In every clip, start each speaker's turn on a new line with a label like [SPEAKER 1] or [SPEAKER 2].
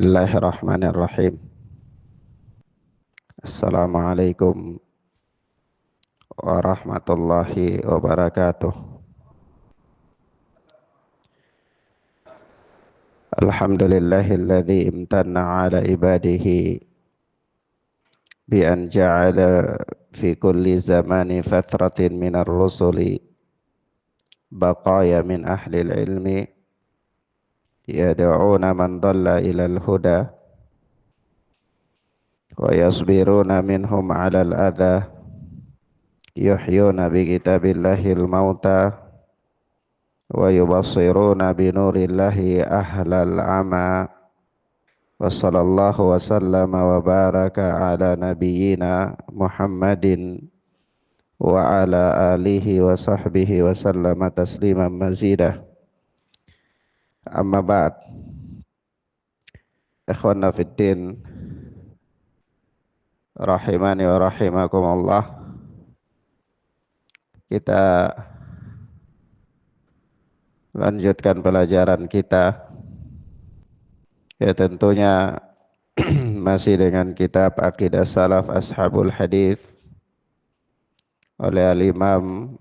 [SPEAKER 1] Bismillahirrahmanirrahim. Assalamualaikum warahmatullahi wabarakatuh. Alhamdulillahilladzi imtanna ala ibadihi bi an ja'ala fi kulli zamani fatratin minar rusuli baqaya min ahli ilmi yad'una man dhalla ilal huda wa yasbiruna minhum ala al-adha yuhyuna bi kitabillahil mauta wa yubassiruna bi nurillahi ahlal ama wa sallallahu wa sallama wa baraka ala nabiyyina Muhammadin wa ala alihi wa sahbihi wa sallama tasliman mazidah. Amma ba'd. Ikhwana fiddin rahimani wa rahimakumullah. Kita lanjutkan pelajaran kita, ya tentunya masih dengan kitab Aqidah Salaf Ashabul Hadith oleh Al-Imam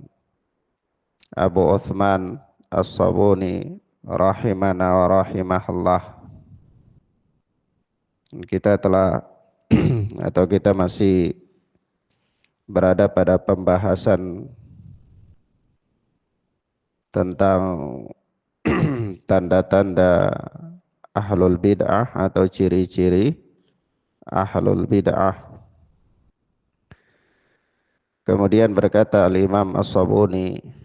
[SPEAKER 1] Abu Uthman As-Sabuni rahimana wa rahimahullah. Kita telah atau kita masih berada pada pembahasan tentang tanda-tanda ahlul bid'ah atau ciri-ciri ahlul bid'ah. Kemudian berkata Al-Imam As-Sabuni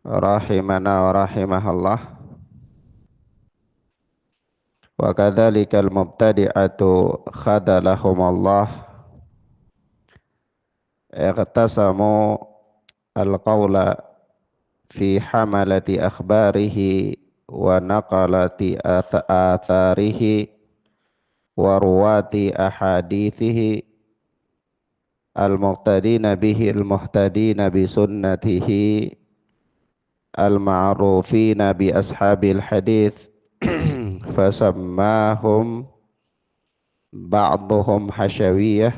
[SPEAKER 1] rahimana wa rahimahullah, wa kadzalikal mubtadi'atu khadalahumullah iqtasamu al-qawla fi hamalati akhbarihi wa naqalati atharihi wa ruwati ahadithihi al-muqtadina bihi al-muhtadina bi sunnatihi al-ma'rufina bi ashabil hadith fasammahum ba'duhum hasyawiyah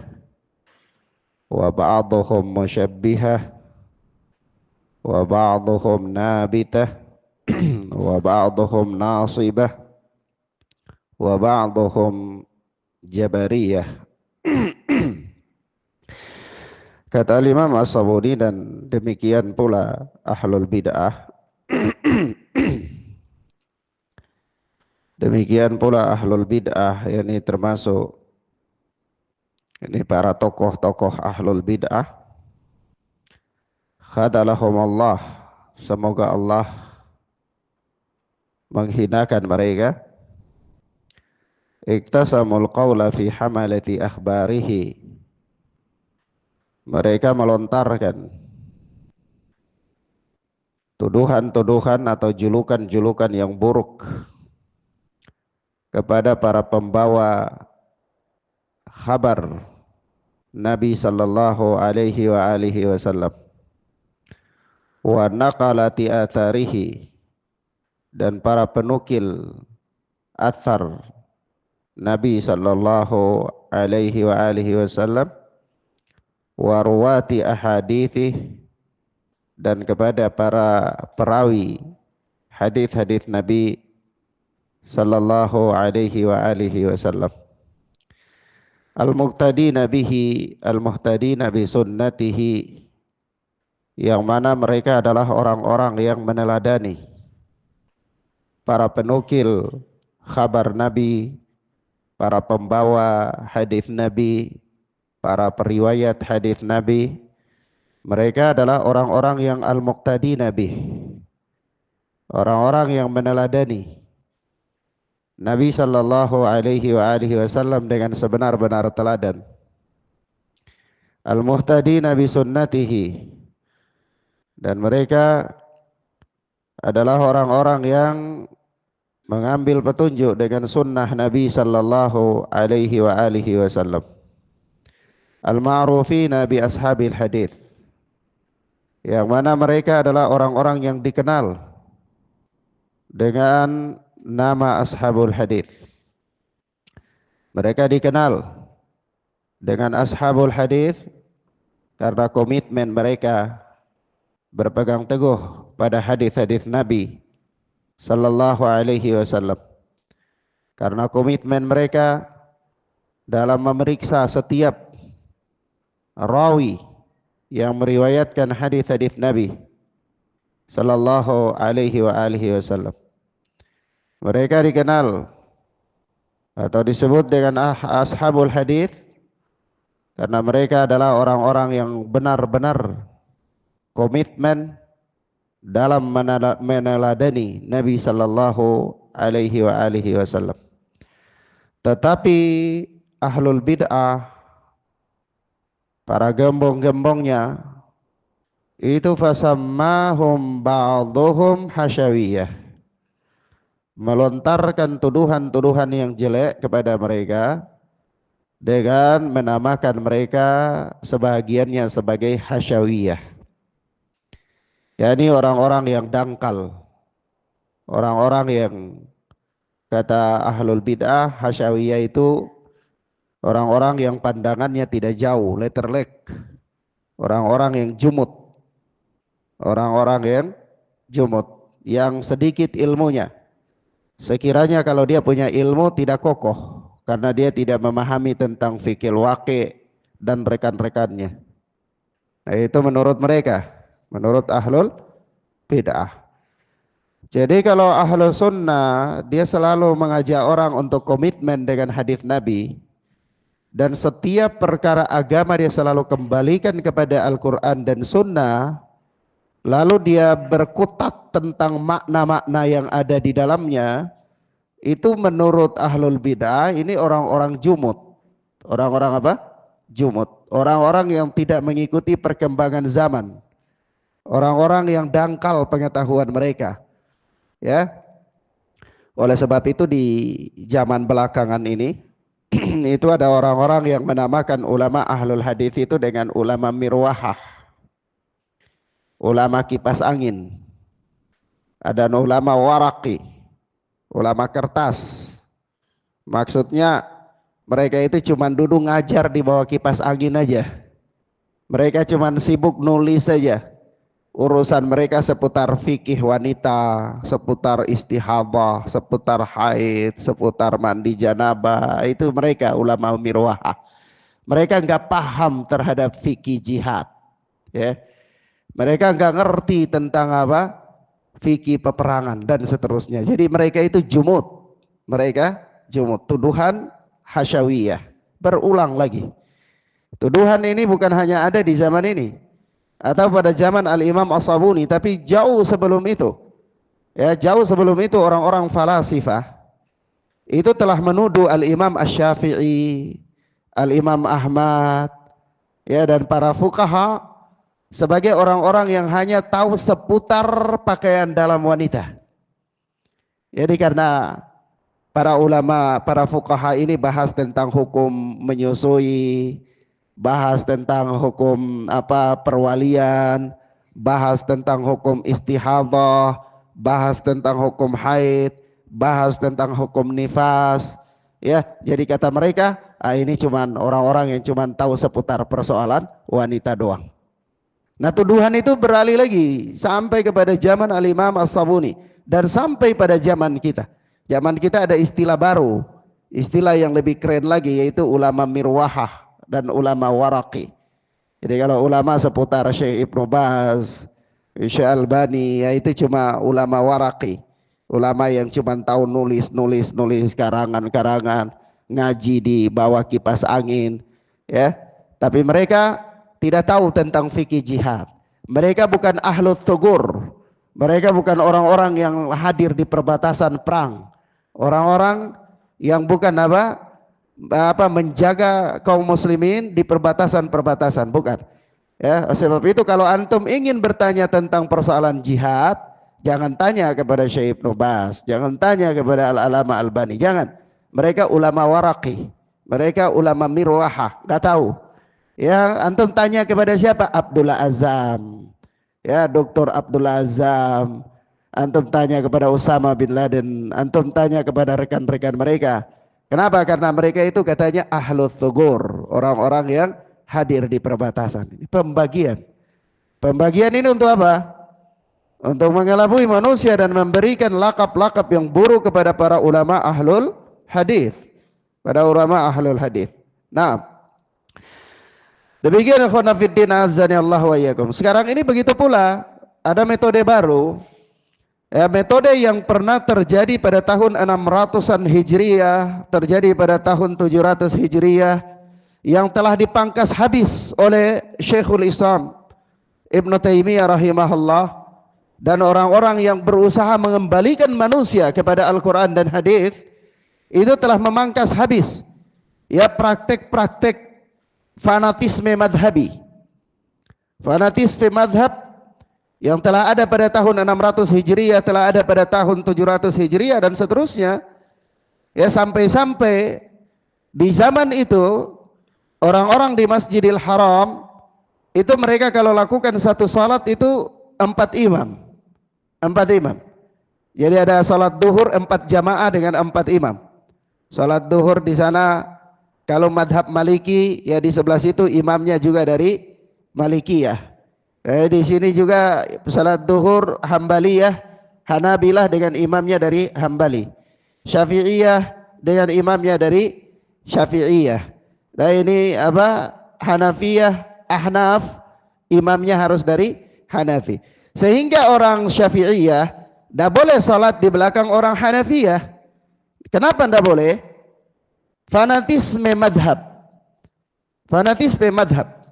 [SPEAKER 1] wa ba'duhum musyabbihah wa ba'duhum nabitah wa ba'duhum nasibah wa ba'duhum jabariyah. Kata Imam As-Sabuni, dan demikian pula ahlul bid'ah. Demikian pula ahlul bid'ah, yakni termasuk ini para tokoh-tokoh ahlul bid'ah. Khadalahumullah, semoga Allah menghinakan mereka. Iktasamul qawla fi hamalati akhbarihi, mereka melontarkan tuduhan-tuduhan atau julukan-julukan yang buruk kepada para pembawa khabar Nabi sallallahu alaihi wa alihi wasallam, wa naqalati atharihi, dan para penukil athar Nabi sallallahu alaihi wa alihi wasallam, wa ruwati ahadithi, dan kepada para perawi hadis-hadis Nabi sallallahu alaihi wa alihi wasallam, al-muqtadina bihi al-muhtadina bi sunnatihi, yang mana mereka adalah orang-orang yang meneladani para penukil khabar Nabi, para pembawa hadis Nabi, para periwayat hadis Nabi. Mereka adalah orang-orang yang al-muqtadina bih, orang-orang yang meneladani Nabi sallallahu alaihi wa alihi wasallam dengan sebenar-benar teladan. Al-muhtadina bi sunnatihi, dan mereka adalah orang-orang yang mengambil petunjuk dengan sunnah Nabi sallallahu alaihi wa alihi wasallam. Al-ma'rufina bi ashabil hadith, yang mana mereka adalah orang-orang yang dikenal dengan nama ashabul hadis. Mereka dikenal dengan ashabul hadis karena komitmen mereka berpegang teguh pada hadis-hadis Nabi sallallahu alaihi wasallam. Karena komitmen mereka dalam memeriksa setiap rawi yang meriwayatkan hadis-hadis Nabi sallallahu alaihi wasallam. Mereka dikenal atau disebut dengan ashabul hadis karena mereka adalah orang-orang yang benar-benar komitmen dalam meneladani Nabi sallallahu alaihi wasallam. Tetapi ahlul bid'ah, para gembong-gembongnya, itu fasammahum ba'dhum hasyawiyah, melontarkan tuduhan-tuduhan yang jelek kepada mereka dengan menamakan mereka sebagiannya sebagai hasyawiyah, yakni orang-orang yang dangkal, orang-orang yang kata ahlul bid'ah hasyawiyah itu orang-orang yang pandangannya tidak jauh, letterlek, orang-orang yang jumut, orang-orang yang jumut, yang sedikit ilmunya. Sekiranya kalau dia punya ilmu tidak kokoh karena dia tidak memahami tentang fikih waqi dan rekan-rekannya. Nah, itu menurut mereka, menurut ahlul bid'ah. Jadi kalau ahlu sunnah dia selalu mengajak orang untuk komitmen dengan hadis Nabi, dan setiap perkara agama dia selalu kembalikan kepada Al-Quran dan Sunnah, lalu dia berkutat tentang makna-makna yang ada di dalamnya. Itu menurut ahlul bid'ah ini orang-orang jumut. Orang-orang apa? Jumut. Orang-orang yang tidak mengikuti perkembangan zaman, orang-orang yang dangkal pengetahuan mereka. Ya, oleh sebab itu di zaman belakangan ini itu ada orang-orang yang menamakan ulama ahlul hadis itu dengan ulama mirwahah, ulama kipas angin. Ada ulama waraqi, ulama kertas. Maksudnya mereka itu cuma duduk ngajar di bawah kipas angin aja. Mereka cuma sibuk nulis saja. Urusan mereka seputar fikih wanita, seputar istihadah, seputar haid, seputar mandi janabah. Itu mereka ulama mirwahah. Mereka enggak paham terhadap fikih jihad, ya. Mereka enggak ngerti tentang apa? Fikih peperangan dan seterusnya. Jadi mereka itu jumut. Mereka jumut. Tuduhan hasyawiyah. Berulang lagi. Tuduhan ini bukan hanya ada di zaman ini atau pada zaman Al-Imam As-Sabuni, tapi jauh sebelum itu. Ya, jauh sebelum itu orang-orang falasifah itu telah menuduh Al-Imam Asy-Syafi'i, Al-Imam Ahmad, ya, dan para fuqaha sebagai orang-orang yang hanya tahu seputar pakaian dalam wanita. Jadi karena para ulama, para fuqaha ini bahas tentang hukum menyusui, bahas tentang hukum apa perwalian, bahas tentang hukum istihadah, bahas tentang hukum haid, bahas tentang hukum nifas, ya. Jadi kata mereka, ini cuman orang-orang yang cuman tahu seputar persoalan wanita doang. Nah, tuduhan itu beralih lagi sampai kepada zaman Al-Imam As-Sabuni dan sampai pada zaman kita. Zaman kita ada istilah baru, istilah yang lebih keren lagi, yaitu ulama mirwahah dan ulama waraqi. Jadi kalau ulama seputar Syekh Ibnu Baz, Syekh Albani, ya itu cuma ulama waraqi, ulama yang cuma tahu nulis karangan-karangan, ngaji di bawah kipas angin, ya. Tapi mereka tidak tahu tentang fikih jihad. Mereka bukan ahlut thugur, mereka bukan orang-orang yang hadir di perbatasan perang, orang-orang yang bukan apa menjaga kaum muslimin di perbatasan-perbatasan, bukan. Ya, sebab itu kalau antum ingin bertanya tentang persoalan jihad, jangan tanya kepada Syekh Ibnu Baz, jangan tanya kepada Al-Alama Albani, jangan. Mereka ulama waraqi, mereka ulama mirwahah, enggak tahu. Ya, antum tanya kepada siapa? Abdullah Azam. Ya, Dr. Abdullah Azam, Antum tanya kepada Usama bin Laden, antum tanya kepada rekan-rekan mereka. Kenapa? Karena mereka itu katanya ahlul thugur, orang-orang yang hadir di perbatasan. Ini pembagian. Pembagian ini untuk apa? Untuk mengelabui manusia dan memberikan lakap-lakap yang buruk kepada para ulama ahlul hadis. Pada ulama ahlul hadis. Nah, demikian ikhwan fillah azza Allah wa iyyakum. Sekarang ini begitu pula ada metode baru. Ya, metode yang pernah terjadi pada tahun 600-an Hijriyah, terjadi pada tahun 700 Hijriyah, yang telah dipangkas habis oleh Syekhul Islam Ibnu Taimiyah rahimahullah dan orang-orang yang berusaha mengembalikan manusia kepada Al-Quran dan hadis, itu telah memangkas habis ya praktek-praktek fanatisme madhabi, fanatisme madhab yang telah ada pada tahun 600 Hijriah, telah ada pada tahun 700 Hijriah dan seterusnya. Ya, sampai-sampai di zaman itu orang-orang di Masjidil Haram itu mereka kalau lakukan satu salat itu 4 imam. 4 imam. Jadi ada salat duhur 4 jamaah dengan 4 imam. Salat duhur di sana kalau madhab Maliki ya di sebelah situ imamnya juga dari Malikiyah. Di sini juga salat duhur Hambaliyah, Hanabilah dengan imamnya dari Hambali, Syafi'iyah dengan imamnya dari Syafi'iyah. Nah ini apa? Hanafiyah, Ahnaf, imamnya harus dari Hanafi. Sehingga orang Syafi'iyah tidak boleh salat di belakang orang Hanafiyah. Kenapa tidak boleh? Fanatisme madhab. Fanatisme madhab.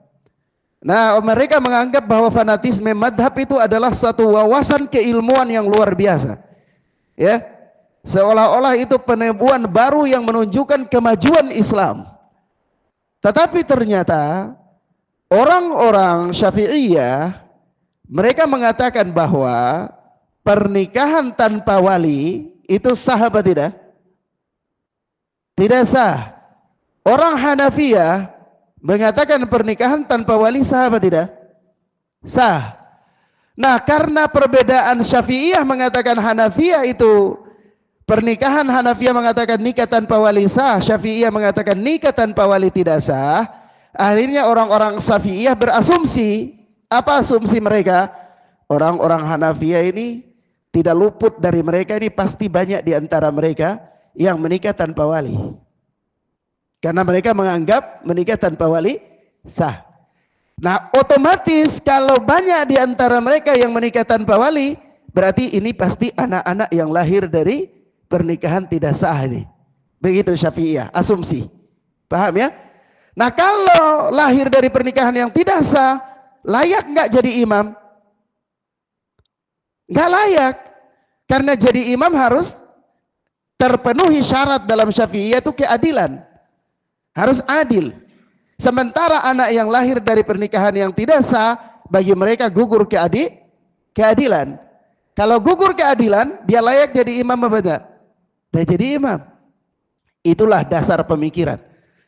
[SPEAKER 1] Nah, mereka menganggap bahwa fanatisme madhab itu adalah satu wawasan keilmuan yang luar biasa. Ya, seolah-olah itu penemuan baru yang menunjukkan kemajuan Islam. Tetapi ternyata orang-orang Syafi'iyah mereka mengatakan bahwa pernikahan tanpa wali itu sah apa tidak? Tidak sah. Orang Hanafiyah mengatakan pernikahan tanpa wali sah apa tidak? Sah. Nah, karena perbedaan Syafi'iyah mengatakan Hanafiyah itu pernikahan, Hanafiyah mengatakan nikah tanpa wali sah, Syafi'iyah mengatakan nikah tanpa wali tidak sah. Akhirnya orang-orang Syafi'iyah berasumsi. Apa asumsi mereka? Orang-orang Hanafiyah ini tidak luput dari mereka ini pasti banyak di antara mereka yang menikah tanpa wali. Karena mereka menganggap menikah tanpa wali sah. Nah, otomatis kalau banyak di antara mereka yang menikah tanpa wali, berarti ini pasti anak-anak yang lahir dari pernikahan tidak sah ini. Begitu Syafi'iyah, asumsi. Paham ya? Nah, kalau lahir dari pernikahan yang tidak sah, layak nggak jadi imam? Nggak layak. Karena jadi imam harus terpenuhi syarat dalam Syafi'iyah itu keadilan. Harus adil. Sementara anak yang lahir dari pernikahan yang tidak sah, bagi mereka gugur keadilan. Kalau gugur keadilan, dia layak jadi imam apa tidak? Dia jadi imam. Itulah dasar pemikiran.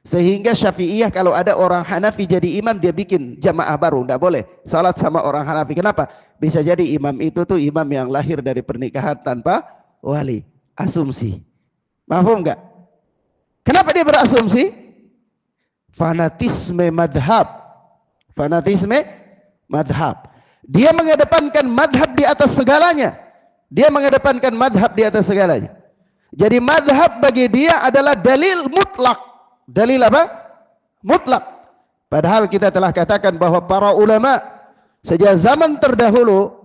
[SPEAKER 1] Sehingga Syafi'iyah kalau ada orang Hanafi jadi imam, dia bikin jamaah baru. Tidak boleh salat sama orang Hanafi. Kenapa? Bisa jadi imam itu tuh imam yang lahir dari pernikahan tanpa wali. Asumsi. Paham enggak? Kenapa dia berasumsi? Fanatisme madhab. Fanatisme madhab. Dia mengedepankan madhab di atas segalanya. Dia mengedepankan madhab di atas segalanya. Jadi madhab bagi dia adalah dalil mutlak. Dalil apa? Mutlak. Padahal kita telah katakan bahwa para ulama sejak zaman terdahulu,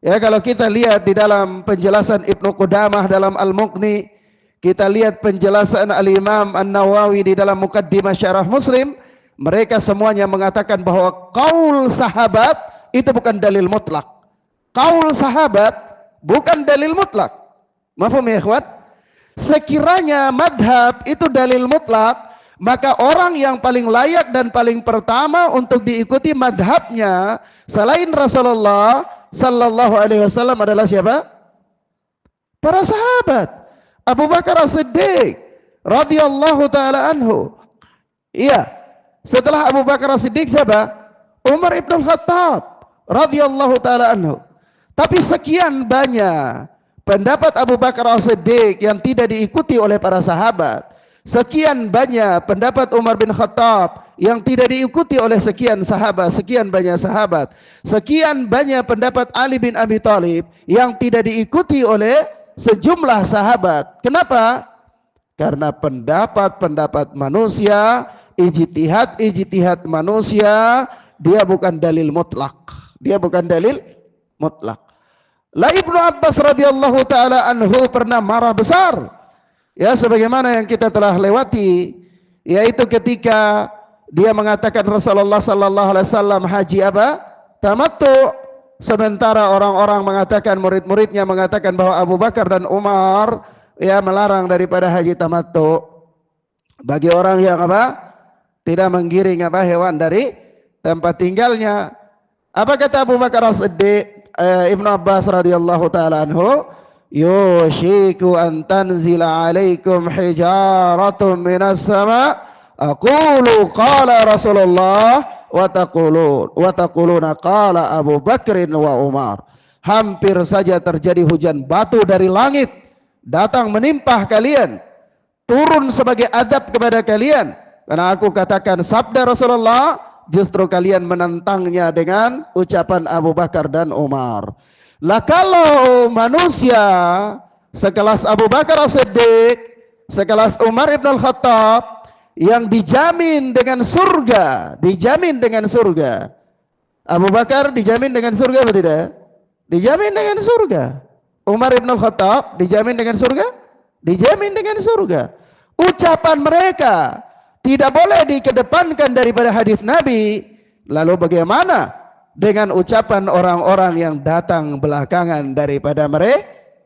[SPEAKER 1] ya kalau kita lihat di dalam penjelasan Ibnu Qudamah dalam Al-Mughni, kita lihat penjelasan Al-Imam An-Nawawi di dalam Muqaddimah Syarah Muslim, mereka semuanya mengatakan bahwa qaul sahabat itu bukan dalil mutlak. Qaul sahabat bukan dalil mutlak. Mafhum ya ikhwan? Sekiranya madhab itu dalil mutlak, maka orang yang paling layak dan paling pertama untuk diikuti madhabnya selain Rasulullah Sallallahu Alaihi Wasallam adalah siapa? Para sahabat. Abu Bakar As-Siddiq radhiyallahu taala anhu. Iya. Setelah Abu Bakar As-Siddiq siapa? Umar Ibn Khattab radhiyallahu taala anhu. Tapi sekian banyak pendapat Abu Bakar As-Siddiq yang tidak diikuti oleh para sahabat. Sekian banyak pendapat Umar bin Khattab yang tidak diikuti oleh sekian banyak sahabat. Sekian banyak pendapat Ali bin Abi Thalib yang tidak diikuti oleh sejumlah sahabat. Kenapa? Karena pendapat-pendapat manusia, ijtihad manusia, dia bukan dalil mutlak. La Ibnu Abbas radhiyallahu taala anhu pernah marah besar. Ya, sebagaimana yang kita telah lewati, yaitu ketika dia mengatakan Rasulullah sallallahu alaihi wasallam haji apa? Tamattu. Sementara orang-orang mengatakan, murid-muridnya mengatakan bahwa Abu Bakar dan Umar ya melarang daripada haji tamattu. Bagi orang yang apa? Tidak menggiring apa hewan dari tempat tinggalnya. Apa kata Abu Bakar As-Siddiq, Ibnu Abbas radhiyallahu taala anhu? Yushiku an tanzila alaikum hijaratun minas sama aqulu qala Rasulullah wa taquluna qala Abu Bakrin wa Umar. Hampir saja terjadi hujan batu dari langit datang menimpa kalian, turun sebagai adab kepada kalian, karena aku katakan sabda Rasulullah, justru kalian menentangnya dengan ucapan Abu Bakar dan Umar. Lah kalau manusia sekelas Abu Bakar As-Siddiq, sekelas Umar ibn al-Khattab yang dijamin dengan surga, Abu Bakar dijamin dengan surga atau tidak? Dijamin dengan surga. Umar ibn al-Khattab dijamin dengan surga? Dijamin dengan surga. Ucapan mereka tidak boleh dikedepankan daripada hadis Nabi. Lalu bagaimana dengan ucapan orang-orang yang datang belakangan daripada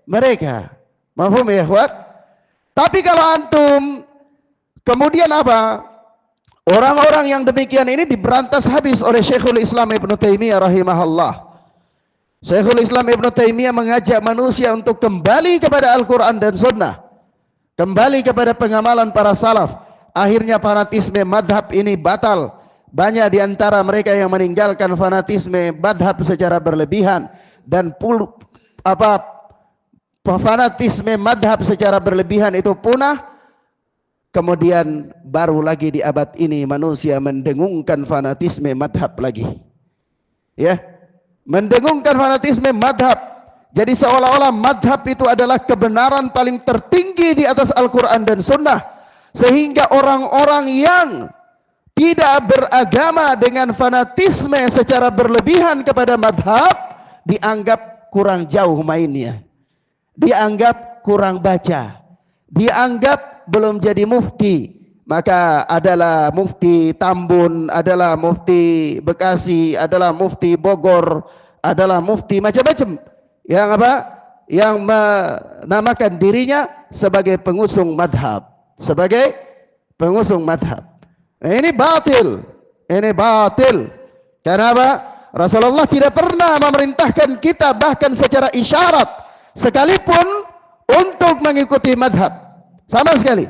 [SPEAKER 1] mereka? Mahfum ya ikhwan? Tapi kalau antum kemudian apa? Orang-orang yang demikian ini diberantas habis oleh Syekhul Islam Ibn Taimiyah rahimahullah. Syekhul Islam Ibn Taimiyah mengajak manusia untuk kembali kepada Al-Quran dan Sunnah, kembali kepada pengamalan para salaf. Akhirnya fanatisme madhab ini batal. Banyak di antara mereka yang meninggalkan fanatisme madhab secara berlebihan, dan fanatisme madhab secara berlebihan itu punah. Kemudian baru lagi di abad ini manusia mendengungkan fanatisme madhab lagi, ya, mendengungkan fanatisme madhab. Jadi seolah-olah madhab itu adalah kebenaran paling tertinggi di atas Al-Quran dan Sunnah, sehingga orang-orang yang tidak beragama dengan fanatisme secara berlebihan kepada madhab dianggap kurang jauh mainnya, dianggap kurang baca, dianggap belum jadi mufti. Maka adalah mufti Tambun, adalah mufti Bekasi, adalah mufti Bogor, adalah mufti macam-macam yang apa? Yang menamakan dirinya sebagai pengusung madhab, sebagai pengusung madhab. Nah, ini batil. Kenapa? Rasulullah tidak pernah memerintahkan kita bahkan secara isyarat sekalipun untuk mengikuti madhab, sama sekali.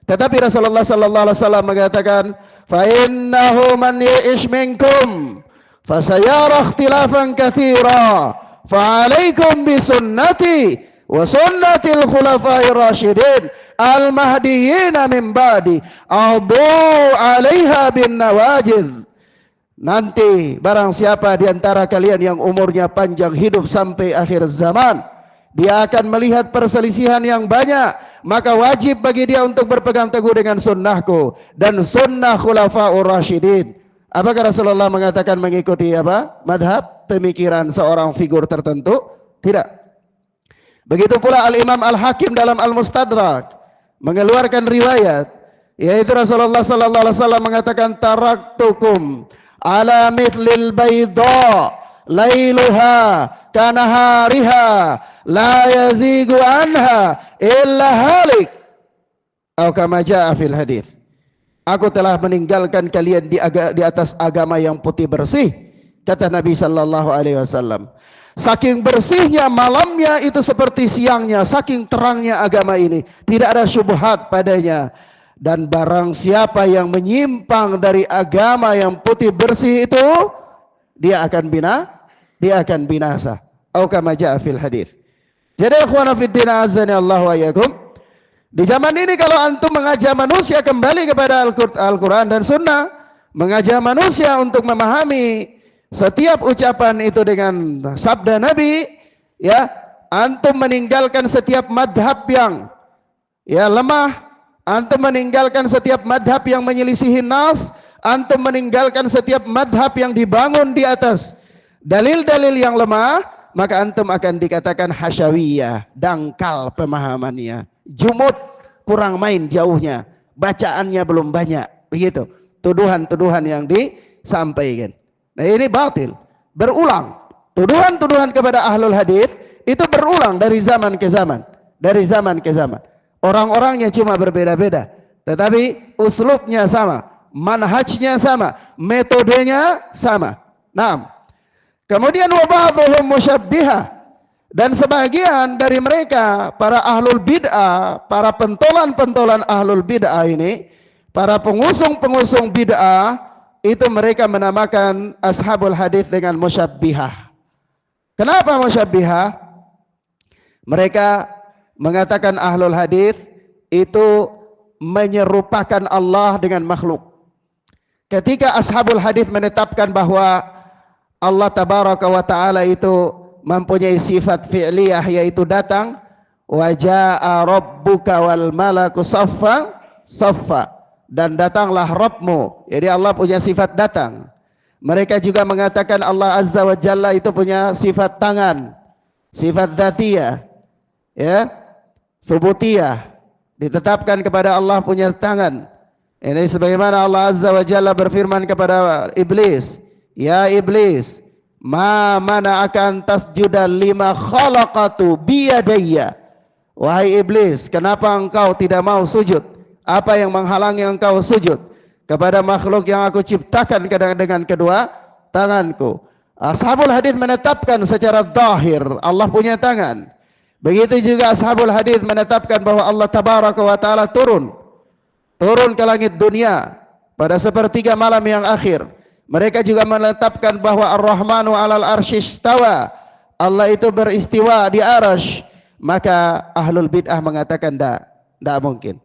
[SPEAKER 1] Tetapi Rasulullah sallallahu alaihi wasallam mengatakan, fa innahu man ya'ish minkum fasayara ikhtilafan katsira fa 'alaikum bi sunnati wa sunnatil khulafa'ir rasyidin al-mahdiyyin min ba'di adhu 'alaiha bin nawajidh. Nanti barang siapa di antara kalian yang umurnya panjang hidup sampai akhir zaman, dia akan melihat perselisihan yang banyak, maka wajib bagi dia untuk berpegang teguh dengan sunnahku dan sunnah khulafa'ur rasyidin. Apakah Rasulullah mengatakan mengikuti apa? Madhab, pemikiran seorang figur tertentu? Tidak. Begitu pula Al-Imam Al-Hakim dalam Al-Mustadrak mengeluarkan riwayat, yaitu Rasulullah sallallahu alaihi wasallam mengatakan, taraktukum ala mithlil bayda lailuha kanahariha la yazigu anha illa halik, atau kama jaa fil hadis. Aku telah meninggalkan kalian di atas agama yang putih bersih, kata Nabi sallallahu alaihi wasallam. Saking bersihnya malamnya itu seperti siangnya, saking terangnya agama ini, tidak ada syubhat padanya. Dan barang siapa yang menyimpang dari agama yang putih bersih itu, dia akan binasa. Atau kama jaa fil hadis. Jadi ikhwana fiddin azani Allah wa iyyakum. Di zaman ini kalau antum mengajak manusia kembali kepada Al-Quran dan Sunnah, mengajak manusia untuk memahami setiap ucapan itu dengan sabda Nabi, ya, antum meninggalkan setiap madhab yang ya lemah, antum meninggalkan setiap madhab yang menyelisihi nas, antum meninggalkan setiap madhab yang dibangun di atas dalil-dalil yang lemah, maka antum akan dikatakan hasyawiyah, dangkal pemahamannya, jumud, kurang main jauhnya, bacaannya belum banyak, begitu tuduhan-tuduhan yang disampaikan. Nah ini batil, berulang. Tuduhan-tuduhan kepada ahlul hadis itu berulang dari zaman ke zaman, dari zaman ke zaman. Orang-orangnya cuma berbeda-beda, tetapi uslubnya sama, manhajnya sama, metodenya sama. Nah, kemudian wa ba'dhum musyabbihah, dan sebagian dari mereka para ahlul bid'ah, para pentolan-pentolan ahlul bid'ah ini, para pengusung-pengusung bid'ah, itu mereka menamakan ashabul hadis dengan musyabbihah. Kenapa musyabbihah? Mereka mengatakan ahlul hadis itu menyerupakan Allah dengan makhluk. Ketika ashabul hadis menetapkan bahwa Allah tabaraka wa ta'ala itu mempunyai sifat fi'liyah, yaitu datang, wa jaa rabbuka wal malaku saffa saffa, dan datanglah Rabbmu. Jadi Allah punya sifat datang. Mereka juga mengatakan Allah azza wa jalla itu punya sifat tangan, sifat dzatiyah, ya, subutiyah, ditetapkan kepada Allah punya tangan. Ini sebagaimana Allah azza wa jalla berfirman kepada iblis, ya iblis, ma mana'aka an tasjuda lima khalaqatu biyadayya. Wahai iblis, kenapa engkau tidak mau sujud? Apa yang menghalangi engkau sujud kepada makhluk yang aku ciptakan dengan kedua tanganku? Ashabul hadis menetapkan secara zahir Allah punya tangan. Begitu juga ashabul hadis menetapkan bahwa Allah tabaraka wa ta'ala turun ke langit dunia pada sepertiga malam yang akhir. Mereka juga menetapkan bahwa Ar-Rahmanu 'alal arsy istawa, Allah itu beristiwa di arsy. Maka ahlul bid'ah mengatakan tidak mungkin.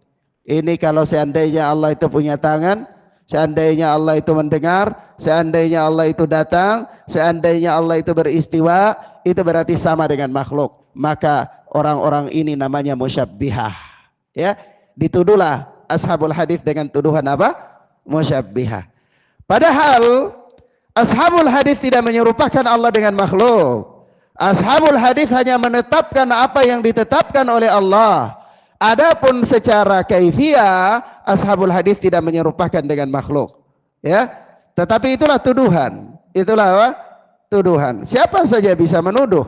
[SPEAKER 1] Ini kalau seandainya Allah itu punya tangan, seandainya Allah itu mendengar, seandainya Allah itu datang, seandainya Allah itu beristiwa, itu berarti sama dengan makhluk. Maka orang-orang ini namanya musyabbihah. Ya, dituduhlah ashabul hadis dengan tuduhan apa? Musyabbihah. Padahal ashabul hadis tidak menyerupakan Allah dengan makhluk. Ashabul hadis hanya menetapkan apa yang ditetapkan oleh Allah. Adapun secara kaifiyah, ashabul hadis tidak menyerupakan dengan makhluk. Ya, tetapi itulah tuduhan. Itulah apa? Tuduhan. Siapa saja bisa menuduh.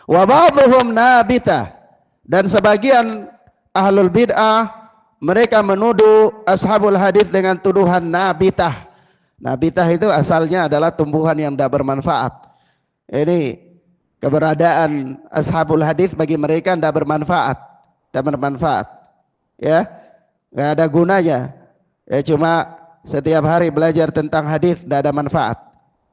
[SPEAKER 1] Wa ba'dhum nabitah, dan sebagian ahlul bid'ah mereka menuduh ashabul hadis dengan tuduhan nabitah. Nabitah itu asalnya adalah tumbuhan yang tidak bermanfaat. Ini keberadaan ashabul hadis bagi mereka tidak bermanfaat, ya, nggak ada gunanya. Ya cuma setiap hari belajar tentang hadis tidak ada manfaat.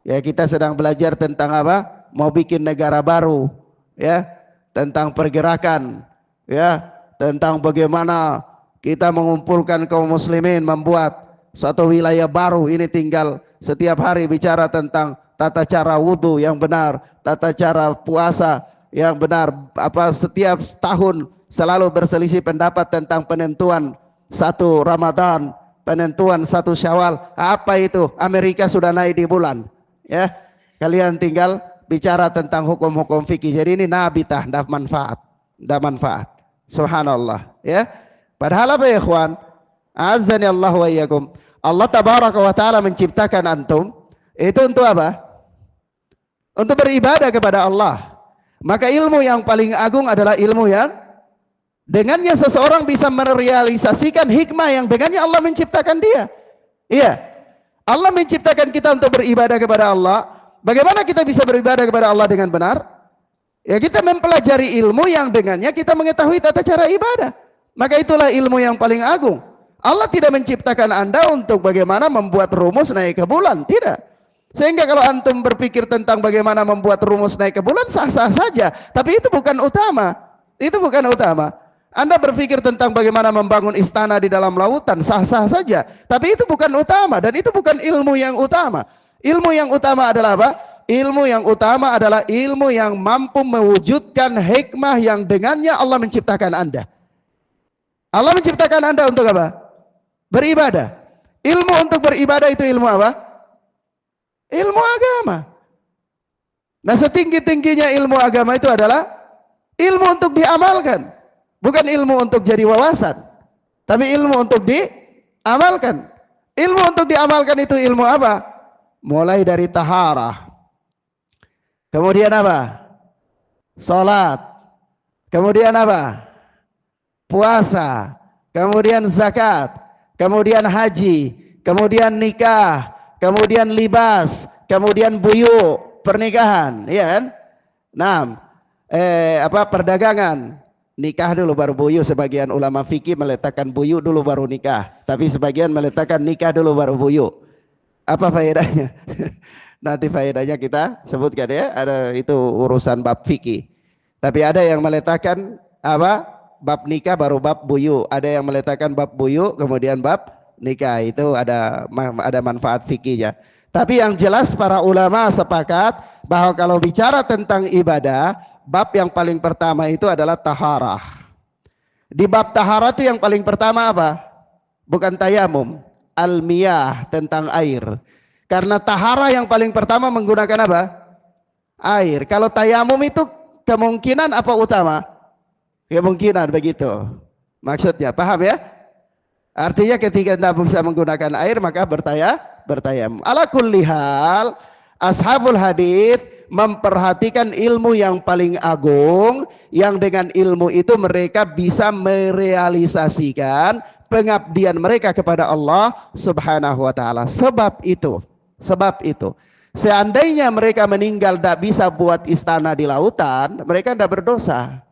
[SPEAKER 1] Ya kita sedang belajar tentang apa? Mau bikin negara baru, ya, tentang pergerakan, ya, tentang bagaimana kita mengumpulkan kaum muslimin membuat satu wilayah baru. Ini tinggal setiap hari bicara tentang tata cara wudhu yang benar, tata cara puasa yang benar. Apa setiap tahun selalu berselisih pendapat tentang penentuan satu Ramadan, penentuan satu Syawal. Apa itu? Amerika sudah naik di bulan. Ya, kalian tinggal bicara tentang hukum-hukum fikih. Jadi ini nabitah, tidak manfaat, tidak manfaat. Subhanallah. Ya. Padahal apa ya ikhwan? Azani Allah wa iyyakum. Allah tabaraka wa ta'ala menciptakan antum itu untuk apa? Untuk beribadah kepada Allah. Maka ilmu yang paling agung adalah ilmu yang dengannya seseorang bisa merealisasikan hikmah yang dengannya Allah menciptakan dia. Iya. Allah menciptakan kita untuk beribadah kepada Allah. Bagaimana kita bisa beribadah kepada Allah dengan benar? Ya kita mempelajari ilmu yang dengannya kita mengetahui tata cara ibadah. Maka itulah ilmu yang paling agung. Allah tidak menciptakan Anda untuk bagaimana membuat rumus naik ke bulan. Tidak. Sehingga kalau antum berpikir tentang bagaimana membuat rumus naik ke bulan, sah-sah saja. Tapi itu bukan utama. Itu bukan utama. Anda berpikir tentang bagaimana membangun istana di dalam lautan, sah-sah saja. Tapi itu bukan utama dan itu bukan ilmu yang utama. Ilmu yang utama adalah apa? Ilmu yang utama adalah ilmu yang mampu mewujudkan hikmah yang dengannya Allah menciptakan Anda. Allah menciptakan Anda untuk apa? Beribadah. Ilmu untuk beribadah itu ilmu apa? Ilmu agama. Nah, setinggi-tingginya ilmu agama itu adalah ilmu untuk diamalkan. Bukan ilmu untuk jadi wawasan, tapi ilmu untuk diamalkan. Ilmu untuk diamalkan itu ilmu apa? Mulai dari taharah. Kemudian apa? Salat. Kemudian apa? Puasa. Kemudian zakat. Kemudian haji. Kemudian nikah. Kemudian libas. Kemudian buyu, pernikahan, ya kan? Nah, perdagangan. Nikah dulu baru buyu. Sebagian ulama fikih meletakkan buyu dulu baru nikah. Tapi sebagian meletakkan nikah dulu baru buyu. Apa faedahnya? Nanti faedahnya kita sebutkan ya. Ada itu urusan bab fikih. Tapi ada yang meletakkan apa? Bab nikah baru bab buyu. Ada yang meletakkan bab buyu kemudian bab nikah. Itu ada manfaat fikihnya. Tapi yang jelas para ulama sepakat bahwa kalau bicara tentang ibadah, bab yang paling pertama itu adalah taharah. Di bab taharah itu yang paling pertama apa? Bukan tayamum, al-miyah, tentang air. Karena taharah yang paling pertama menggunakan apa? Air. Kalau tayamum itu kemungkinan apa utama? Kemungkinan begitu. Maksudnya, paham ya? Artinya ketika Anda bisa menggunakan air maka bertayamum. Ala kulli hal, ashabul hadits memperhatikan ilmu yang paling agung, yang dengan ilmu itu mereka bisa merealisasikan pengabdian mereka kepada Allah Subhanahu wa taala. Sebab itu, seandainya mereka meninggal tidak bisa buat istana di lautan, mereka tidak berdosa.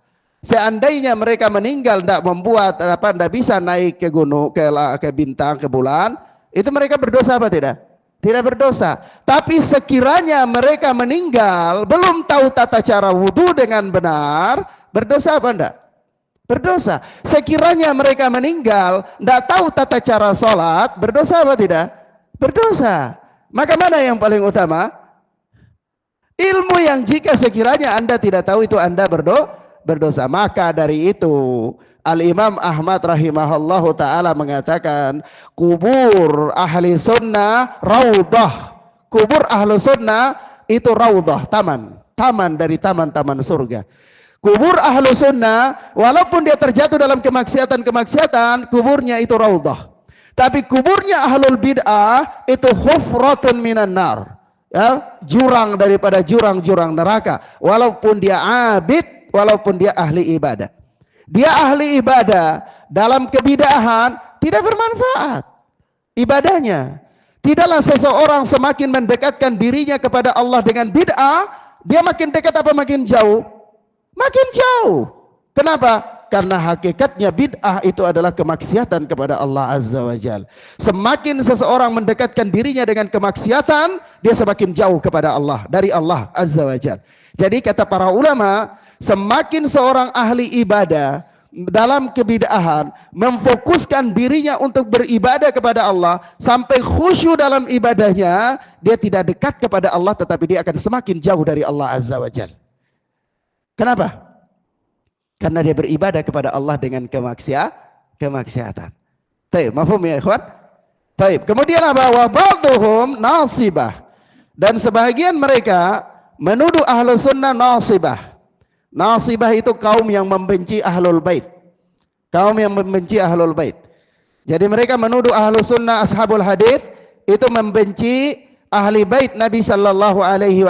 [SPEAKER 1] Seandainya mereka meninggal tidak membuat tidak bisa naik ke gunung, ke bintang, ke bulan, itu mereka berdosa apa tidak? Tidak berdosa. Tapi sekiranya mereka meninggal belum tahu tata cara wudu dengan benar, berdosa apa enggak? Berdosa. Sekiranya mereka meninggal tidak tahu tata cara sholat, berdosa apa tidak? Berdosa. Maka mana yang paling utama? Ilmu yang jika sekiranya Anda tidak tahu itu Anda berdosa. Maka dari itu Al-Imam Ahmad rahimahullahu ta'ala mengatakan, kubur ahli sunnah raudah. Kubur ahli sunnah itu raudah, taman dari taman-taman surga. Kubur ahli sunnah walaupun dia terjatuh dalam kemaksiatan, kuburnya itu raudah. Tapi kuburnya ahlul bid'ah itu hufratun minan nar, ya, jurang daripada jurang-jurang neraka. Walaupun dia abid, walaupun dia ahli ibadah. Dia ahli ibadah dalam kebidahan tidak bermanfaat ibadahnya. Tidaklah seseorang semakin mendekatkan dirinya kepada Allah dengan bid'ah, dia makin dekat apa makin jauh? Makin jauh. Kenapa? Karena hakikatnya bid'ah itu adalah kemaksiatan kepada Allah Azza wa Jalla. Semakin seseorang mendekatkan dirinya dengan kemaksiatan, dia semakin jauh kepada Allah, dari Allah Azza wa Jalla. Jadi kata para ulama, semakin seorang ahli ibadah dalam kebid'ahan memfokuskan dirinya untuk beribadah kepada Allah sampai khusyuk dalam ibadahnya, dia tidak dekat kepada Allah tetapi dia akan semakin jauh dari Allah Azza wa Jalla. Kenapa? Karena dia beribadah kepada Allah dengan kemaksiatan. Baik, mafhum ya ikhwan? Baik, kemudian apa? Wa ba'dhum nasibah. Dan sebahagian mereka menuduh ahlu sunnah nasibah. Nasibah itu kaum yang membenci ahlul bait. Kaum yang membenci ahlul bait. Jadi mereka menuduh ahlu sunnah ashabul hadits itu membenci ahli bait Nabi sallallahu alaihi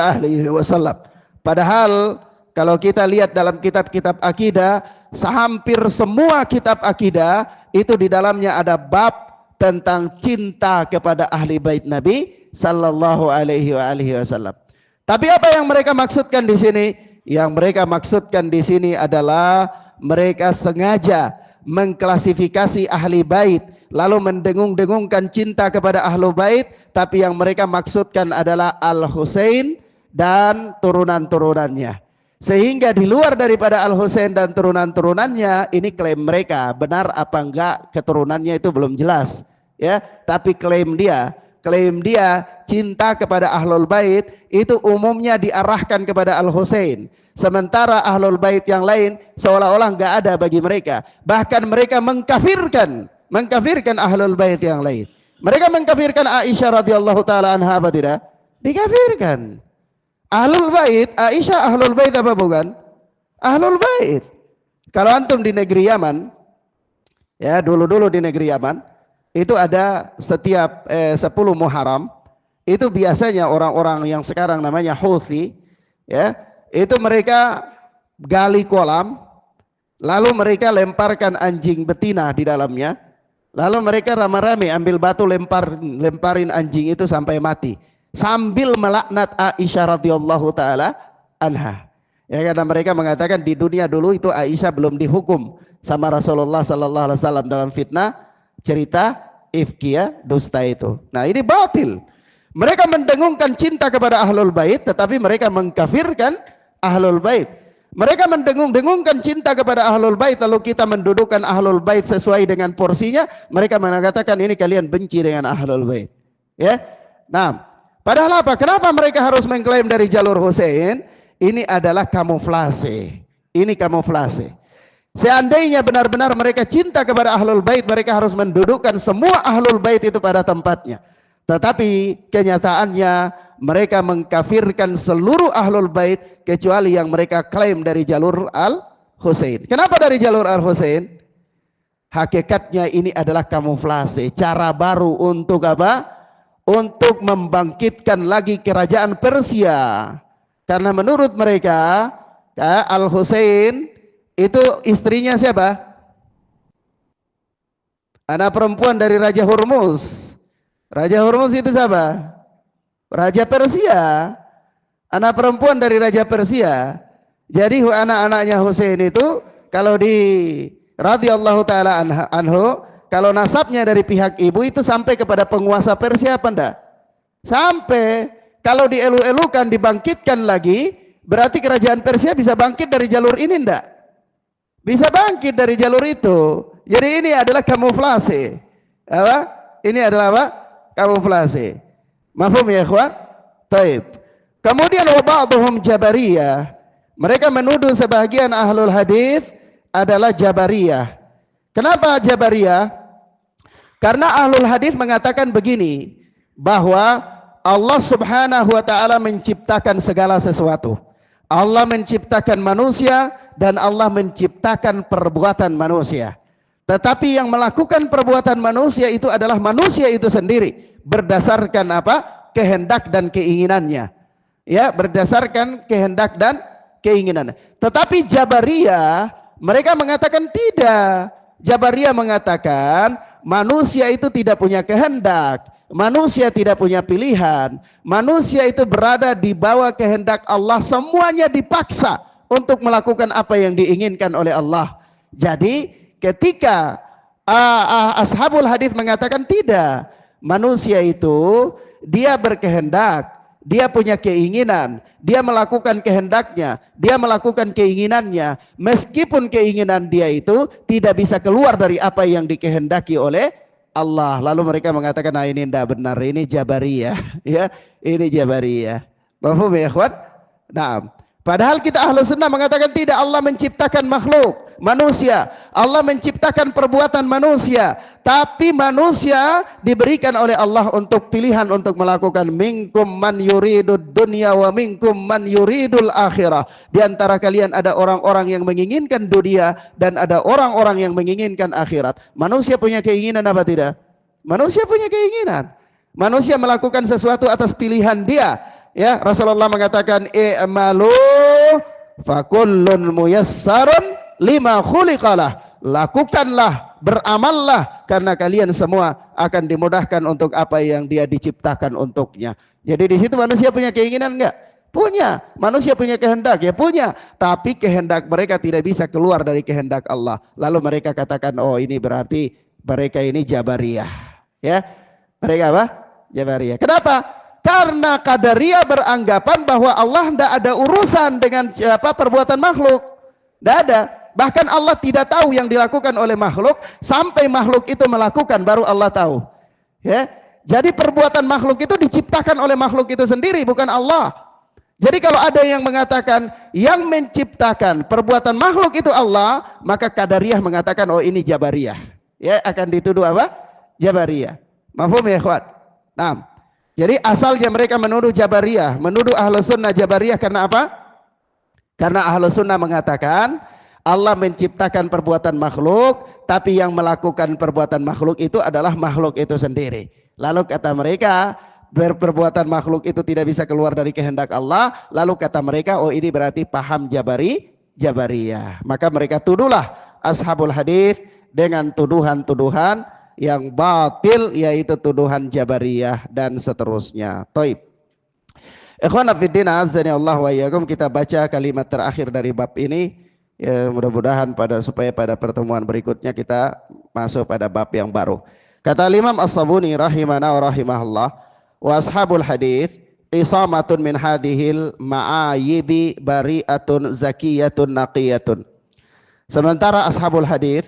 [SPEAKER 1] wasallam. Padahal kalau kita lihat dalam kitab-kitab akidah, hampir semua kitab akidah itu di dalamnya ada bab tentang cinta kepada ahli bait Nabi sallallahu alaihi wasallam. Tapi apa yang mereka maksudkan di sini? Yang mereka maksudkan di sini adalah mereka sengaja mengklasifikasi ahli bait lalu mendengung-dengungkan cinta kepada Ahlul Bait, tapi yang mereka maksudkan adalah Al-Husain dan turunan-turunannya. Sehingga di luar daripada Al-Husain dan turunan-turunannya, ini klaim mereka, benar apa enggak keturunannya itu belum jelas, ya. Tapi klaim dia cinta kepada Ahlul Bait itu umumnya diarahkan kepada Al-Husain. Sementara Ahlul Bait yang lain seolah-olah enggak ada bagi mereka. Bahkan mereka mengkafirkan Ahlul Bait yang lain. Mereka mengkafirkan Aisyah radhiyallahu taala anha, apa tidak? Dikafirkan. Ahlul Bait, Aisyah Ahlul Bait apa bukan? Ahlul Bait. Kalau antum di negeri Yaman, ya dulu-dulu di negeri Yaman, itu ada setiap 10 Muharram, itu biasanya orang-orang yang sekarang namanya Houthi, ya, itu mereka gali kolam, lalu mereka lemparkan anjing betina di dalamnya, lalu mereka rame-rame ambil batu lemparin anjing itu sampai mati, sambil melaknat Aisyah radhiyallahu taala anha. Ya, karena mereka mengatakan di dunia dulu itu Aisyah belum dihukum sama Rasulullah sallallahu alaihi wasallam dalam fitnah cerita ifkiyah dusta itu. Nah, ini batil. Mereka mendengungkan cinta kepada Ahlul Bait, tetapi mereka mengkafirkan Ahlul Bait. Mereka mendengung-dengungkan cinta kepada Ahlul Bait, lalu kita mendudukan Ahlul Bait sesuai dengan porsinya. Mereka mengatakan ini kalian benci dengan Ahlul Bait. Ya. Nah, padahal apa? Kenapa mereka harus mengklaim dari jalur Husain? Ini adalah kamuflase. Ini kamuflase. Seandainya benar-benar mereka cinta kepada Ahlul Bait, mereka harus mendudukkan semua Ahlul Bait itu pada tempatnya. Tetapi kenyataannya mereka mengkafirkan seluruh Ahlul Bait kecuali yang mereka klaim dari jalur Al-Husain. Kenapa dari jalur Al-Husain? Hakikatnya ini adalah kamuflase, cara baru untuk apa? Untuk membangkitkan lagi kerajaan Persia. Karena menurut mereka, ya, Al-Husain itu istrinya siapa? Anak perempuan dari Raja Hormuz. Raja Hormuz itu siapa? Raja Persia. Anak perempuan dari Raja Persia. Jadi anak-anaknya Husain itu kalau di radhiyallahu taala anhu, kalau nasabnya dari pihak ibu itu sampai kepada penguasa Persia apa enggak? Sampai. Kalau dielu-elukan, dibangkitkan lagi, berarti kerajaan Persia bisa bangkit dari jalur ini enggak? Bisa bangkit dari jalur itu. Jadi ini adalah kamuflase. Apa? Ini adalah apa? Kamuflase. Mafhum ya ikhwan? Taib. Kemudian wa ba'dhum Jabariyah. Mereka menuduh sebagian ahlul hadis adalah Jabariyah. Kenapa Jabariyah? Karena ahlul hadis mengatakan begini, bahwa Allah subhanahu wa ta'ala menciptakan segala sesuatu. Allah menciptakan manusia dan Allah menciptakan perbuatan manusia. Tetapi yang melakukan perbuatan manusia itu adalah manusia itu sendiri. Berdasarkan apa? Kehendak dan keinginannya. Ya, berdasarkan kehendak dan keinginan. Tetapi Jabariyah, mereka mengatakan tidak. Jabariyah mengatakan manusia itu tidak punya kehendak. Manusia tidak punya pilihan. Manusia itu berada di bawah kehendak Allah. Semuanya dipaksa untuk melakukan apa yang diinginkan oleh Allah. Jadi ketika ashabul hadis mengatakan tidak, manusia itu dia berkehendak, dia punya keinginan, dia melakukan kehendaknya, dia melakukan keinginannya, meskipun keinginan dia itu tidak bisa keluar dari apa yang dikehendaki oleh Allah. Lalu mereka mengatakan, nah ini tidak benar, ini Jabariyah. Ya, ini Jabariyah. Paham ya ikhwan? Nah, padahal kita ahlu sunnah mengatakan tidak, Allah menciptakan makhluk manusia, Allah menciptakan perbuatan manusia, tapi manusia diberikan oleh Allah untuk pilihan untuk melakukan minkum man yuridud dunya wa minkum man yuridul akhirah. Di antara kalian ada orang-orang yang menginginkan dunia dan ada orang-orang yang menginginkan akhirat. Manusia punya keinginan apa tidak? Manusia punya keinginan. Manusia melakukan sesuatu atas pilihan dia. Ya, Rasulullah mengatakan i'malu fakullun muyassarun lima khuliqalah. Lakukanlah, beramallah, karena kalian semua akan dimudahkan untuk apa yang dia diciptakan untuknya. Jadi di situ manusia punya keinginan enggak? Punya. Manusia punya kehendak ya, punya. Tapi kehendak mereka tidak bisa keluar dari kehendak Allah. Lalu mereka katakan, oh ini berarti Mereka ini Jabariyah. Ya, mereka apa? Jabariyah. Kenapa? Karena Qadariyah beranggapan bahwa Allah tidak ada urusan dengan perbuatan makhluk. Tidak ada. Bahkan Allah tidak tahu yang dilakukan oleh makhluk sampai makhluk itu melakukan baru Allah tahu. Ya. Jadi perbuatan makhluk itu diciptakan oleh makhluk itu sendiri, bukan Allah. Jadi kalau ada yang mengatakan yang menciptakan perbuatan makhluk itu Allah, maka Qadariyah mengatakan oh ini Jabariyah. Ya, akan dituduh apa? Jabariyah. Mafhum ya, ikhwan? Nah, jadi asalnya mereka menuduh Jabariyah, menuduh Ahlus Sunnah Jabariyah karena apa? Karena Ahlus Sunnah mengatakan Allah menciptakan perbuatan makhluk, tapi yang melakukan perbuatan makhluk itu adalah makhluk itu sendiri. Lalu kata mereka, perbuatan makhluk itu tidak bisa keluar dari kehendak Allah. Lalu kata mereka, oh ini berarti paham Jabariyah. Maka mereka tuduhlah ashabul hadis dengan tuduhan-tuduhan yang batil, yaitu tuduhan Jabariyah dan seterusnya. Taib. Ikhwan fillah, azza Allah wa iyyakum, kita baca kalimat terakhir dari bab ini. Ya, mudah-mudahan supaya pada pertemuan berikutnya kita masuk pada bab yang baru. Kata Imam As-Sabuni rahimana wa rahimahullah, wa ashabul hadis isamatun min hadhil ma'ayibi bari'atun zakiyatun naqiyatun. Sementara ashabul hadis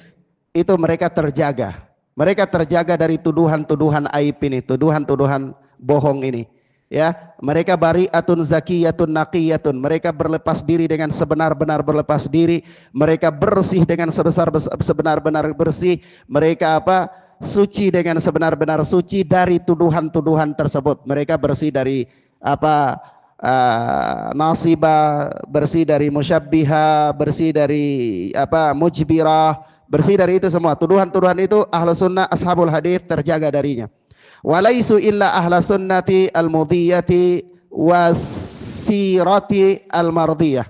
[SPEAKER 1] itu mereka terjaga. Mereka terjaga dari tuduhan-tuduhan aib ini, tuduhan-tuduhan bohong ini. Ya, mereka bari'atun zakiyatun naqiyatun. Mereka berlepas diri dengan sebenar-benar berlepas diri. Mereka bersih dengan sebenar-benar bersih. Mereka apa? Suci dengan sebenar-benar suci dari tuduhan-tuduhan tersebut. Mereka bersih dari apa? Nasibah, bersih dari musyabbiha, bersih dari apa? Mujbirah, bersih dari itu semua. Tuduhan-tuduhan itu Ahlus Sunnah ashabul hadis terjaga darinya. Walaisu illa ahla sunnati al-mudhiyati wasirati al-mardiyah.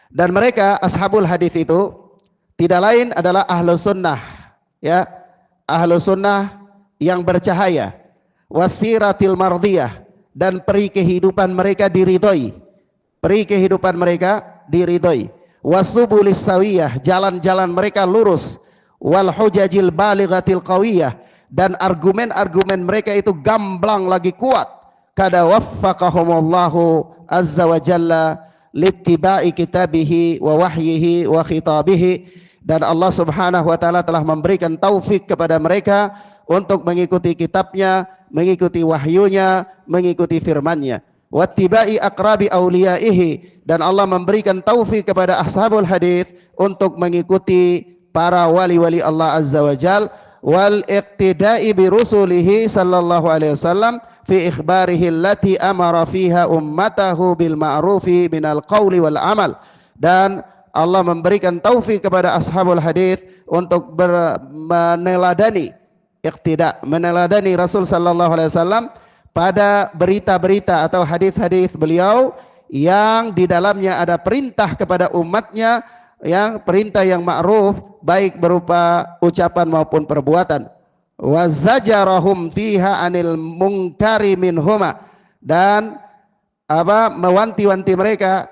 [SPEAKER 1] Dan mereka ashabul hadis itu tidak lain adalah ahlu sunnah, ya, ahlu sunnah yang bercahaya, wasiratil mardiyah, dan peri kehidupan mereka diridhoi, peri kehidupan mereka diridhoi, wasubulis sawiyah, jalan-jalan mereka lurus, wal hujajil balighatil qawiyah, dan argumen-argumen mereka itu gamblang lagi kuat. Kada waffaqahumullahu azza wa jalla littiba'i kitabihi wa wahyihi wa khitabihi, dan Allah subhanahu wa ta'ala telah memberikan taufik kepada mereka untuk mengikuti kitabnya, mengikuti wahyunya, mengikuti firmannya. Wattiba'i aqrabi awliyaihi, dan Allah memberikan taufik kepada ashabul hadis untuk mengikuti para wali-wali Allah azza wa jalla, wal iqtida'i bi rusulihi sallallahu alaihi wasallam fi ikhbarihi allati amara fiha ummatahu bil ma'rufi minal qawli wal amal. Dan Allah memberikan taufik kepada ashabul hadis untuk meneladani iqtida, meneladani Rasul sallallahu alaihi wasallam pada berita-berita atau hadis-hadis beliau yang di dalamnya ada perintah kepada umatnya, yang perintah yang ma'ruf, baik berupa ucapan maupun perbuatan. Wa zajarahum fiha anil munkari minhuma, dan apa, mewanti-wanti mereka.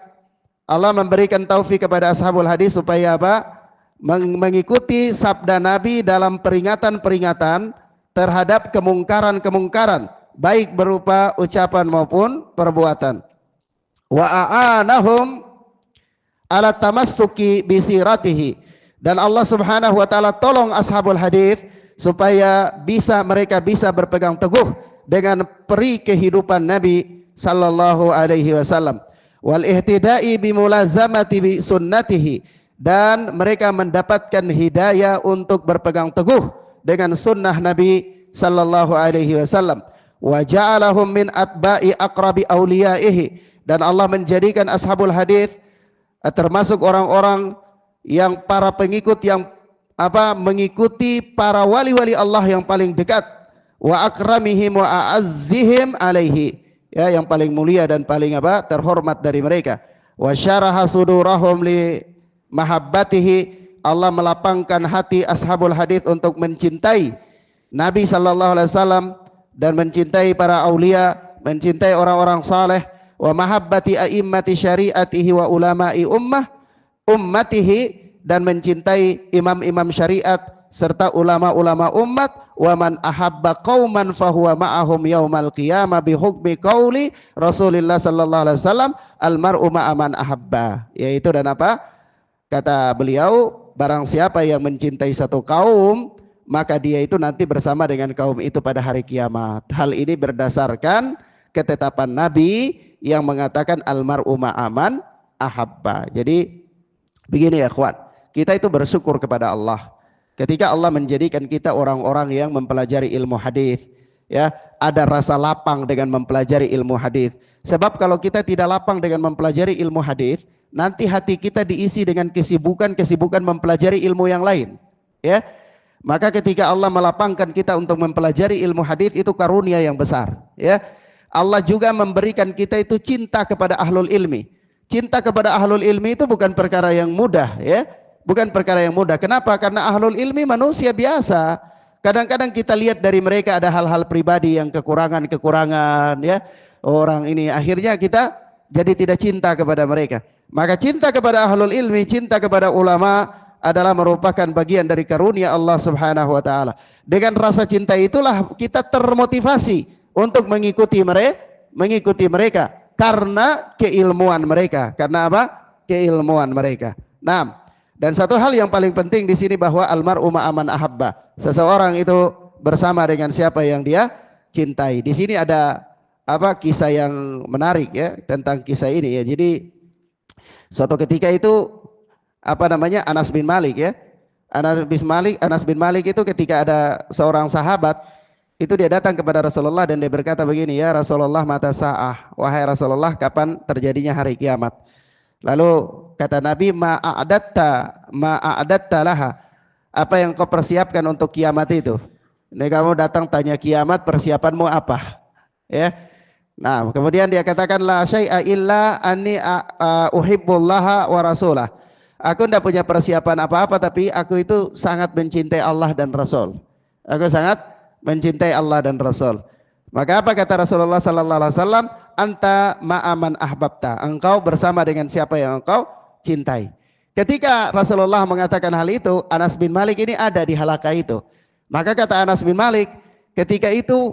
[SPEAKER 1] Allah memberikan taufik kepada ashabul hadis supaya apa? Mengikuti sabda Nabi dalam peringatan-peringatan terhadap kemungkaran-kemungkaran, baik berupa ucapan maupun perbuatan. Wa a'anahum ala tamassuki bisiratihi, dan Allah subhanahu wa ta'ala tolong ashabul hadis supaya mereka bisa berpegang teguh dengan peri kehidupan Nabi sallallahu alaihi wasallam, wal ihtida'i bimulazamati bi sunnatihi, dan mereka mendapatkan hidayah untuk berpegang teguh dengan sunnah Nabi sallallahu alaihi wasallam. Wa ja'alahum min atba'i aqrabi awliyaihi, dan Allah menjadikan ashabul hadis termasuk orang-orang yang para pengikut yang mengikuti para wali-wali Allah yang paling dekat, wa akramihim wa a'azzihim alaihi, ya, yang paling mulia dan paling terhormat dari mereka. Wa syaraha sudurahum li mahabbatihi, Allah melapangkan hati ashabul hadis untuk mencintai Nabi sallallahu alaihi wasallam dan mencintai para aulia, mencintai orang-orang saleh. Wa mahabbati a'immati syariatihi wa ulama'i ummatihi, dan mencintai imam-imam syariat serta ulama-ulama umat, wa man ahabba qauman fahuwa ma'ahum yaumal qiyamah bi hukmi qauli Rasulullah sallallahu alaihi wasallam almar'u ma'a man ahabba, yaitu dan apa kata beliau, barang siapa yang mencintai satu kaum maka dia itu nanti bersama dengan kaum itu pada hari kiamat. Hal ini berdasarkan ketetapan Nabi yang mengatakan almar'u ma'a man ahabba. Jadi begini ya kawan, kita itu bersyukur kepada Allah ketika Allah menjadikan kita orang-orang yang mempelajari ilmu hadis, ya, ada rasa lapang dengan mempelajari ilmu hadis. Sebab kalau kita tidak lapang dengan mempelajari ilmu hadis, nanti hati kita diisi dengan kesibukan mempelajari ilmu yang lain, ya. Maka ketika Allah melapangkan kita untuk mempelajari ilmu hadis, itu karunia yang besar, ya. Allah juga memberikan kita itu cinta kepada ahlul ilmi. Cinta kepada ahlul ilmi itu bukan perkara yang mudah, ya. Bukan perkara yang mudah. Kenapa? Karena ahlul ilmi manusia biasa. Kadang-kadang kita lihat dari mereka ada hal-hal pribadi yang kekurangan-kekurangan, ya. Orang ini akhirnya kita jadi tidak cinta kepada mereka. Maka cinta kepada ahlul ilmi, cinta kepada ulama adalah merupakan bagian dari karunia Allah Subhanahu wa taala. Dengan rasa cinta itulah kita termotivasi untuk mengikuti mereka karena keilmuan mereka. Karena apa? Keilmuan mereka. Nah, dan satu hal yang paling penting di sini bahwa almar'u ma'a man ahabba. Seseorang itu bersama dengan siapa yang dia cintai. Di sini ada apa kisah yang menarik ya tentang kisah ini ya. Jadi suatu ketika itu apa namanya Anas bin Malik ya. Anas bin Malik itu ketika ada seorang sahabat itu dia datang kepada Rasulullah dan dia berkata begini, ya Rasulullah mata sa'ah, wahai Rasulullah kapan terjadinya hari kiamat. Lalu kata Nabi ma'adatta laha, apa yang kau persiapkan untuk kiamat itu. Ini kamu datang tanya kiamat persiapanmu apa, ya. Nah kemudian dia katakan la syai'a illa anni uhibbullaha wa rasulah. Aku tidak punya persiapan apa-apa, tapi aku itu sangat mencintai Allah dan Rasul. Aku sangat mencintai Allah dan Rasul. Maka apa kata Rasulullah sallallahu alaihi wasallam? Anta ma'aman ahbabta. Engkau bersama dengan siapa yang engkau cintai. Ketika Rasulullah mengatakan hal itu, Anas bin Malik ini ada di halaqah itu. Maka kata Anas bin Malik, ketika itu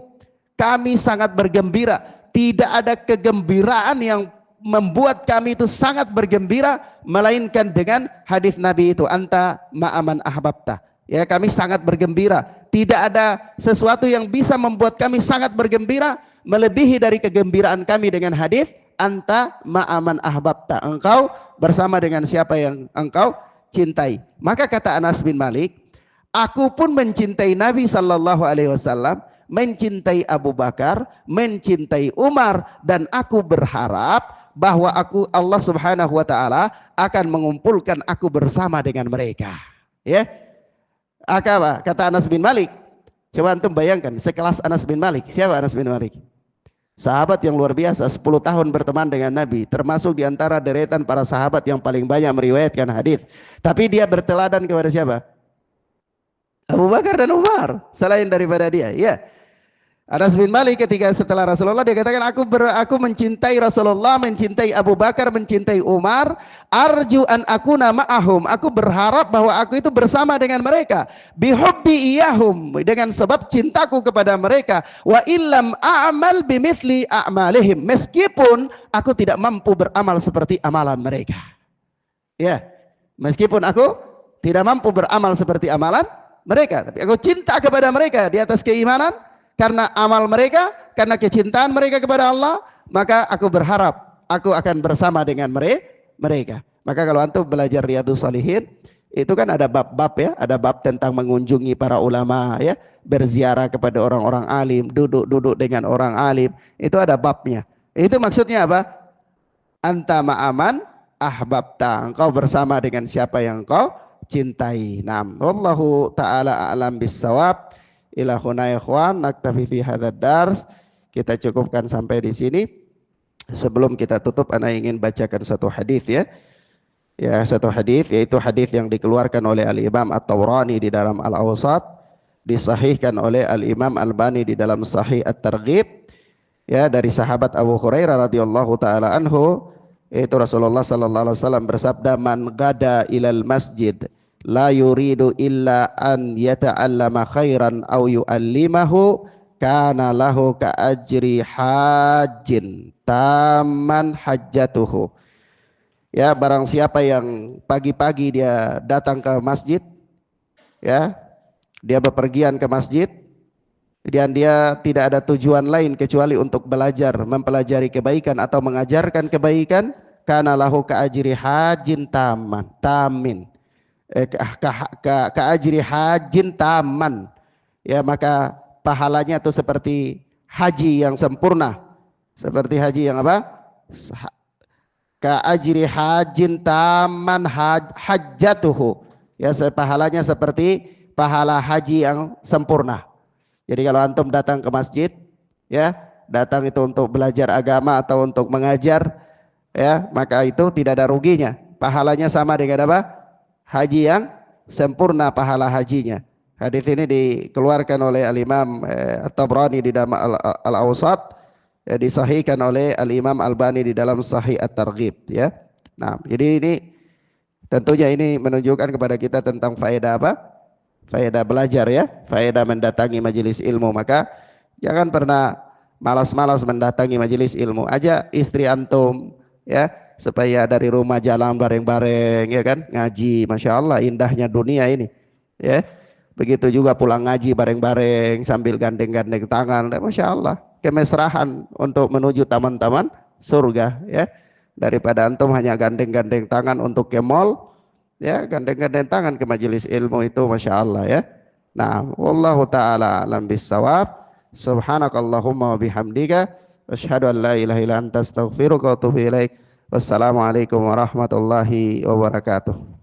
[SPEAKER 1] kami sangat bergembira. Tidak ada kegembiraan yang membuat kami itu sangat bergembira melainkan dengan hadis Nabi itu, anta ma'aman ahbabta. Ya, kami sangat bergembira. Tidak ada sesuatu yang bisa membuat kami sangat bergembira melebihi dari kegembiraan kami dengan hadis anta ma'aman ahbabta. Engkau bersama dengan siapa yang engkau cintai. Maka kata Anas bin Malik, aku pun mencintai Nabi sallallahu alaihi wasallam, mencintai Abu Bakar, mencintai Umar, dan aku berharap bahwa Allah Subhanahu wa taala akan mengumpulkan aku bersama dengan mereka. Ya. Apa? Kata Anas bin Malik. Coba antum bayangkan sekelas Anas bin Malik. Siapa Anas bin Malik? Sahabat yang luar biasa, 10 tahun berteman dengan Nabi, termasuk diantara deretan para sahabat yang paling banyak meriwayatkan hadis. Tapi dia berteladan kepada siapa? Abu Bakar dan Umar, selain daripada dia. Ya. Anas bin Malik ketika setelah Rasulullah dia katakan aku mencintai Rasulullah, mencintai Abu Bakar, mencintai Umar, arju an akuna ma'ahum, aku berharap bahwa aku itu bersama dengan mereka, bihubbi iyahum, dengan sebab cintaku kepada mereka, wa illam a'mal bimithli a'malihim, meskipun aku tidak mampu beramal seperti amalan mereka. Ya, meskipun aku tidak mampu beramal seperti amalan mereka, tapi aku cinta kepada mereka di atas keimanan. Karena amal mereka, karena kecintaan mereka kepada Allah, maka aku berharap aku akan bersama dengan mereka. Maka kalau antum belajar Riyadhus Shalihin, itu kan ada bab-bab ya, ada bab tentang mengunjungi para ulama ya, berziarah kepada orang-orang alim, duduk-duduk dengan orang alim, itu ada babnya. Itu maksudnya apa? Anta ma'aman ahbabta, engkau bersama dengan siapa yang engkau cintai. Naam, wallahu taala a'lam bissawab. Ila huna ikhwan naktafi fi hadzal dars. Kita cukupkan sampai di sini. Sebelum kita tutup ana ingin bacakan satu hadis ya. Ya, satu hadis yaitu hadis yang dikeluarkan oleh Al-Imam At-Tabrani di dalam Al-Awsat, disahihkan oleh Al-Imam Albani di dalam Sahih At-Targhib ya, dari sahabat Abu Hurairah radhiyallahu taala anhu, yaitu Rasulullah sallallahu alaihi wasallam bersabda, man gada ilal masjid la yuridu illa an yata'allama khairan aw yu'allimahu kana lahu ka ajri hajjin taman hajjatuhu. Ya, barang siapa yang pagi-pagi dia datang ke masjid, ya, dia bepergian ke masjid dan dia tidak ada tujuan lain kecuali untuk belajar, mempelajari kebaikan atau mengajarkan kebaikan, kana lahu ka ajri hajjin tamin, ka ajri hajjin taman, ya, maka pahalanya itu seperti haji yang sempurna. Seperti haji yang apa? Ka ajri hajjin taman hajjatuhu, ya, pahalanya seperti pahala haji yang sempurna. Jadi kalau antum datang ke masjid, ya, datang itu untuk belajar agama atau untuk mengajar, ya, maka itu tidak ada ruginya. Pahalanya sama dengan apa? Haji yang sempurna pahala hajinya. Hadis ini dikeluarkan oleh Al-Imam At-Tabrani di dalam Al-Awsat, disahihkan oleh Al-Imam Albani di dalam Sahih At-Targhib, ya. Nah, jadi ini tentunya ini menunjukkan kepada kita tentang faedah apa? Faedah belajar, ya, faedah mendatangi majelis ilmu. Maka jangan pernah malas-malas mendatangi majelis ilmu. Aja istri antum, ya, supaya dari rumah jalan bareng-bareng, ya kan, ngaji. Masya Allah indahnya dunia ini, ya. Begitu juga pulang ngaji bareng-bareng sambil gandeng-gandeng tangan, Masya Allah kemesrahan untuk menuju taman-taman surga, ya. Daripada antum hanya gandeng-gandeng tangan untuk ke mall, ya, gandeng-gandeng tangan ke majelis ilmu itu, Masya Allah, ya. Nah, wallahu ta'ala alam bissawab. Subhanakallahumma wa bihamdika asyhadu an la ilaha illa anta astaghfiruka wa atubu ilaik. Wassalamualaikum warahmatullahi wabarakatuh.